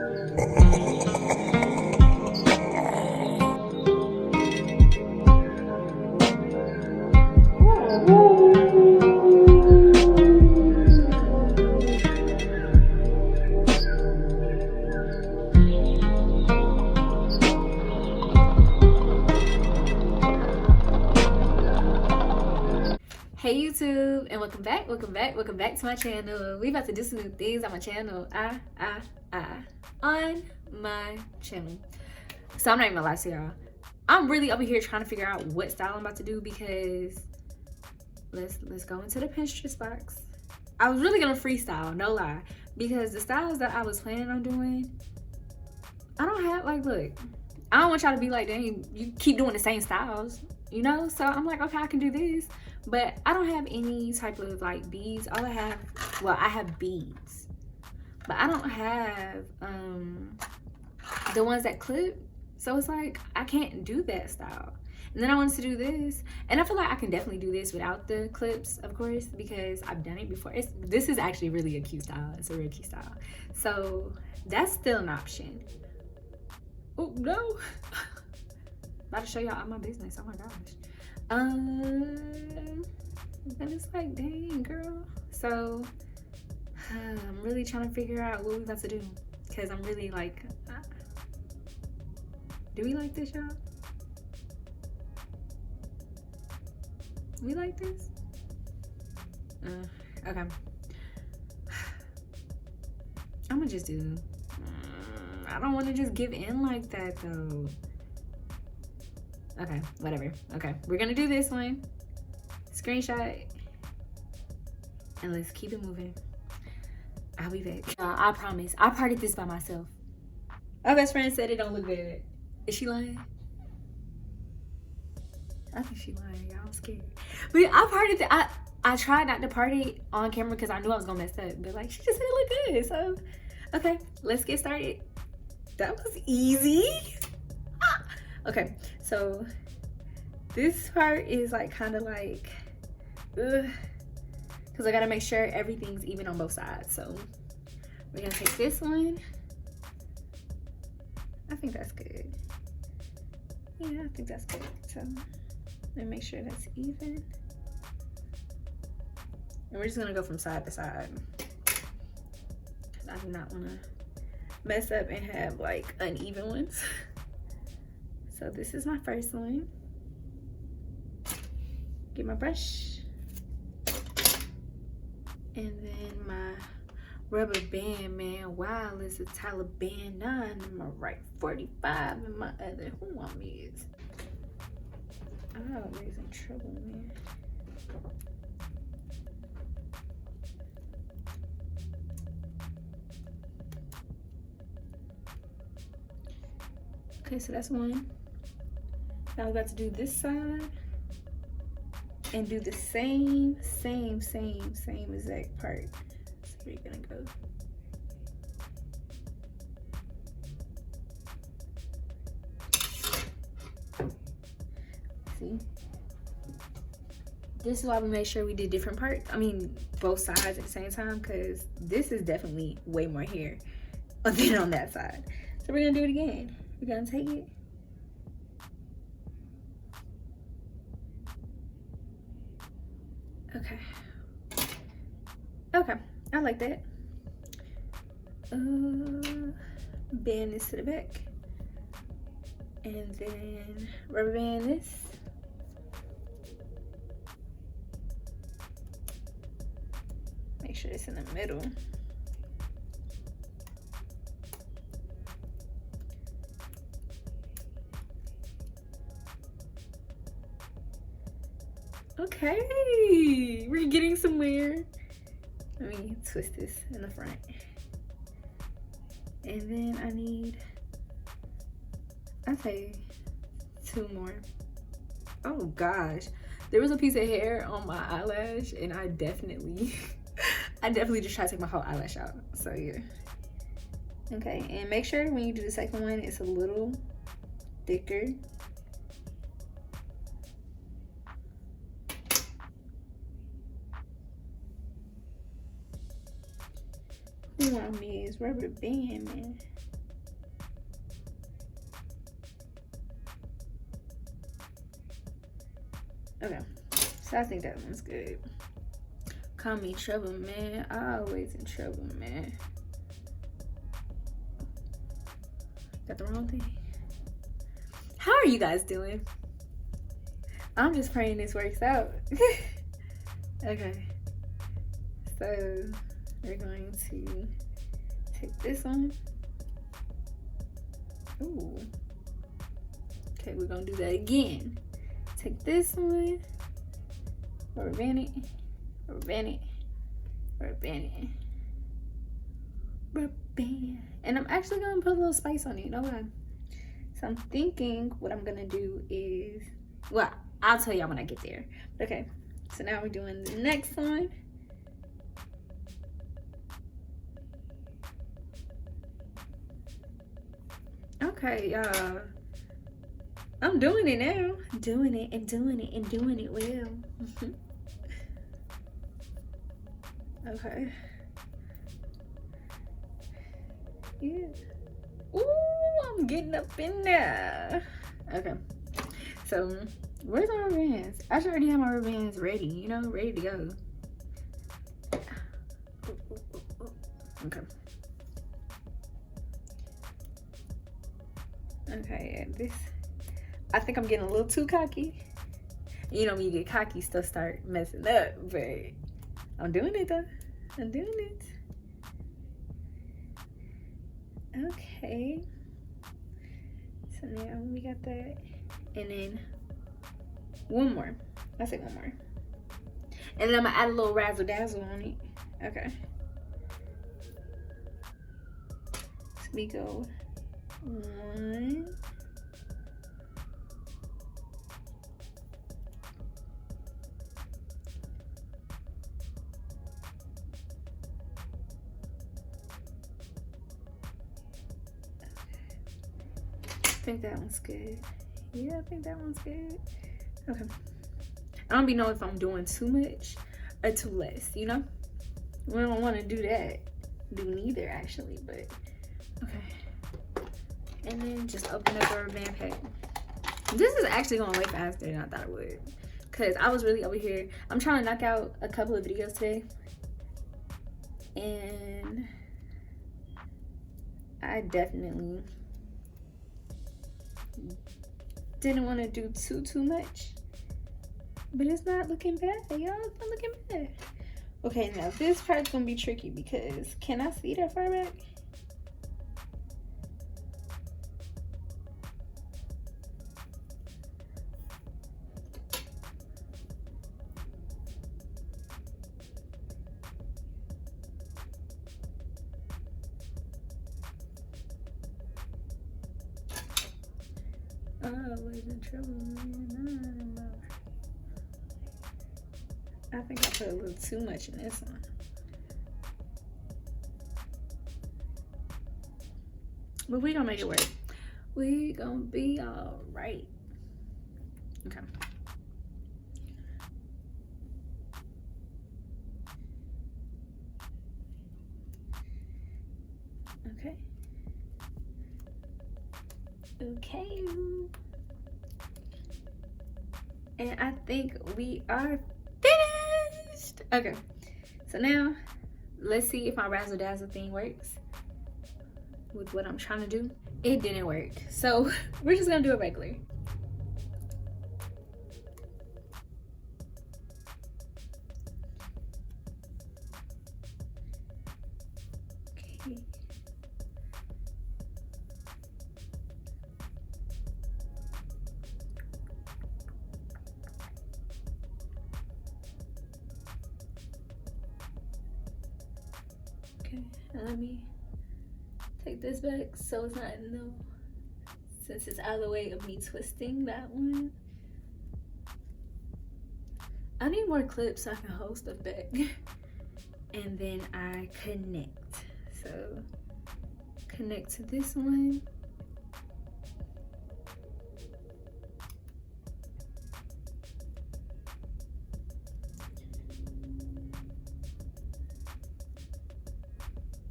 Hey YouTube, and welcome back to my channel. We about to do some new things on my channel. On my channel. So I'm not even gonna lie to y'all. I'm really over here trying to figure out what style I'm about to do, because let's go into the Pinterest box. I was really gonna freestyle, no lie, because the styles that I was planning on doing, I don't have, like, look, I don't want y'all to be like, dang, you keep doing the same styles, you know? So I'm like, okay, I can do this, but I don't have any type of like beads. All I have, well, I have beads, but I don't have the ones that clip. So it's like, I can't do that style. And then I wanted to do this, and I feel like I can definitely do this without the clips, of course, because I've done it before. This is actually really a cute style. It's a real cute style. So that's still an option. Oh no. About to show y'all all my business. Oh my gosh. But it's like, dang, girl. So I'm really trying to figure out what we about to do, because I'm really like, do we like this, y'all? We like this? Okay. I'm gonna just do, I don't want to just give in like that though. Okay, whatever. Okay, we're gonna do this one. Screenshot. And let's keep it moving. I'll be back. I promise. I parted this by myself. My best friend said it don't look good. Is she lying? I think she lying, y'all. I'm scared. But I partied it. I tried not to party on camera because I knew I was gonna mess up. But like, she just said it look good. So, okay, let's get started. That was easy. Okay, so this part is like kind of like, because I gotta make sure everything's even on both sides. So we're gonna take this one. I think that's good. Yeah, I think that's good. So let me make sure that's even. And we're just gonna go from side to side, because I do not want to mess up and have like uneven ones. So this is my first one. Get my brush. And then my rubber band, man. Wow, it's a Taliban 9 in my right, 45 in my other. Who want me is? I'm always in trouble, man. Okay, so that's one. Now we're about to do this side and do the same exact part. So we're gonna go. See? This is why we made sure we did different parts. I mean, both sides at the same time, because this is definitely way more hair than on that side. So we're gonna do it again. We're gonna take it. Okay. Okay, I like that. Bend this to the back. And then rubber band this. Make sure it's in the middle. Okay, we're getting somewhere. Let me twist this in the front. And then I need, I'd say 2 more. Oh gosh, there was a piece of hair on my eyelash, and I definitely just tried to take my whole eyelash out. So yeah. Okay, and make sure when you do the second one, it's a little thicker. Who want me is rubber band, man. Okay, so I think that one's good. Call me trouble, man. I always in trouble, man. Got the wrong thing. How are you guys doing? I'm just praying this works out. Okay, so we're going to take this one. Ooh. Okay, we're gonna do that again. Take this one, rubber band it, rubber band it, rubber band it, rubber band. And I'm actually gonna put a little spice on it, you know what? So I'm thinking what I'm gonna do is, well, I'll tell y'all when I get there. Okay, so now we're doing the next one. Okay, y'all. I'm doing it now. Doing it and doing it and doing it well. Okay. Yeah. Ooh, I'm getting up in there. Okay. So, where's my rubber bands? I should already have my rubber bands ready, you know, ready to go. Okay. Okay, this, I think I'm getting a little too cocky. You know, when you get cocky, stuff start messing up, but I'm doing it though. I'm doing it. Okay. So now we got that. And then one more. I say one more. And then I'm gonna add a little razzle dazzle on it. Okay. So we go 1. I think that one's good. Yeah, I think that one's good. Okay. I don't be knowing if I'm doing too much or too less, you know? We don't want to do that. Do neither, actually, but okay. And then just open up our band pack. This is actually going way faster than I thought it would. Because I was really over here. I'm trying to knock out a couple of videos today. And I definitely didn't want to do too much, but it's not looking bad, y'all. It's not looking bad. Okay, now this part's gonna be tricky because can I see that far back? Always in trouble, man. I think I put a little too much in this one. But we gonna make it work. We gonna be all right. Okay. Okay. Okay. And I think we are finished. Okay. So now, let's see if my razzle dazzle thing works with what I'm trying to do. It didn't work. So we're just gonna do it regular. Okay. Okay, and let me take this back so it's not in the, since it's out of the way of me twisting that one. I need more clips so I can hold stuff back. And then I connect. So connect to this one.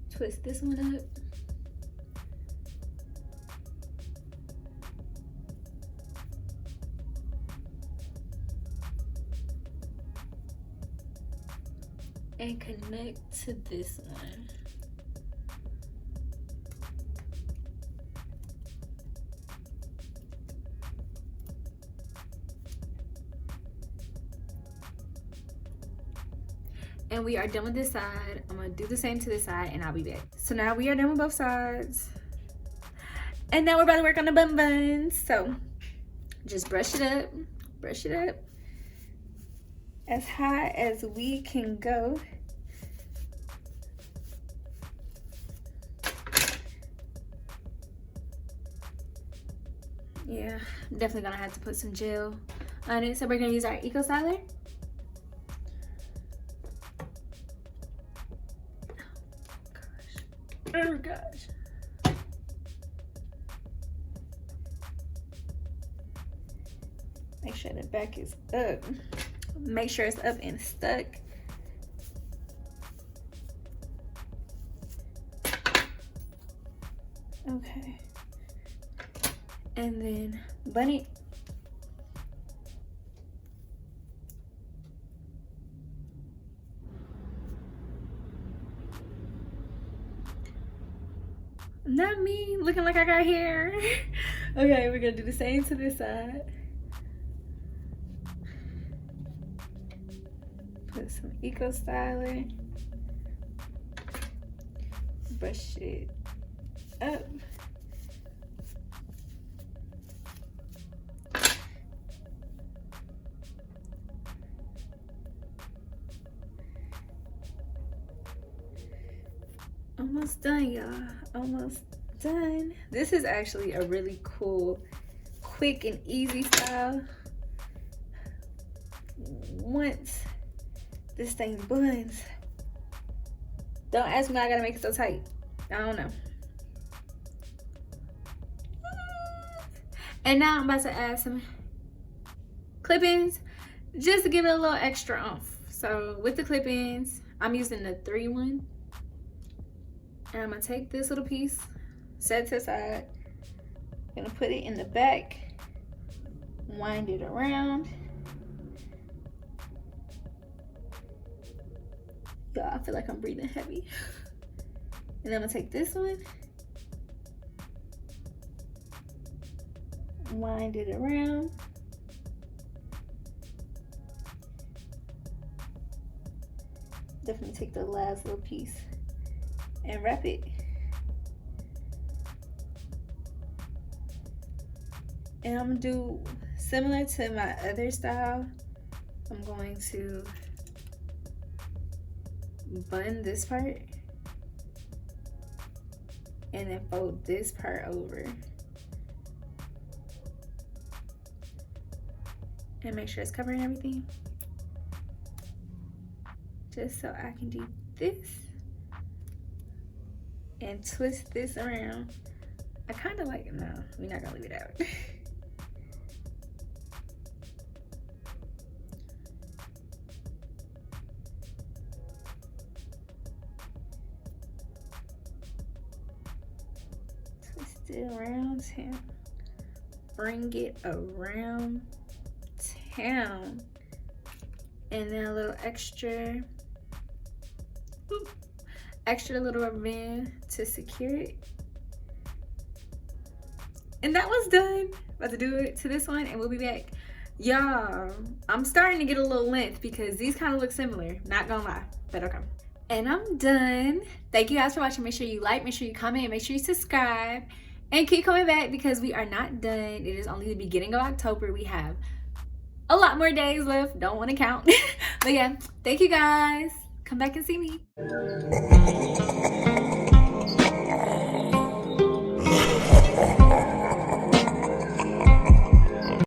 Twist this one up. and connect to this one. And we are done with this side. I'm gonna do the same to this side and I'll be back. So now we are done with both sides. And now we're about to work on the buns. So just brush it up as high as we can go. Yeah, I'm definitely gonna have to put some gel on it. So we're gonna use our Eco Styler. Oh gosh. Make sure the back is up. Make sure it's up and stuck. Okay. And then bun it. Not me looking like I got hair. Okay, we're gonna do the same to this side. Put some Eco Styler. Brush it up. Almost done, y'all. Almost done. This is actually a really cool, quick and easy style. Once this thing buns, don't ask me why I gotta make it so tight. I don't know. And now I'm about to add some clip-ins just to give it a little extra oomph. So with the clip-ins, I'm using the 3-1. And I'm gonna take this little piece, set it to the side, gonna put it in the back, wind it around. Y'all, I feel like I'm breathing heavy. And then I'm gonna take this one, wind it around. Definitely take the last little piece and wrap it. And I'm gonna do similar to my other style. I'm going to bun this part and then fold this part over and make sure it's covering everything, just so I can do this and twist this around. I kind of like it. No, we're not gonna leave it out. Twist it around town. Bring it around town. And then a little extra little rubber band to secure it. And that was done. About to do it to this one and we'll be back. Y'all, I'm starting to get a little length because these kind of look similar, not gonna lie, but okay. And I'm done. Thank you guys for watching. Make sure you like, make sure you comment, and make sure you subscribe, and keep coming back because we are not done. It is only the beginning of October. We have a lot more days left. Don't want to count. But yeah, thank you guys. Come back and see me.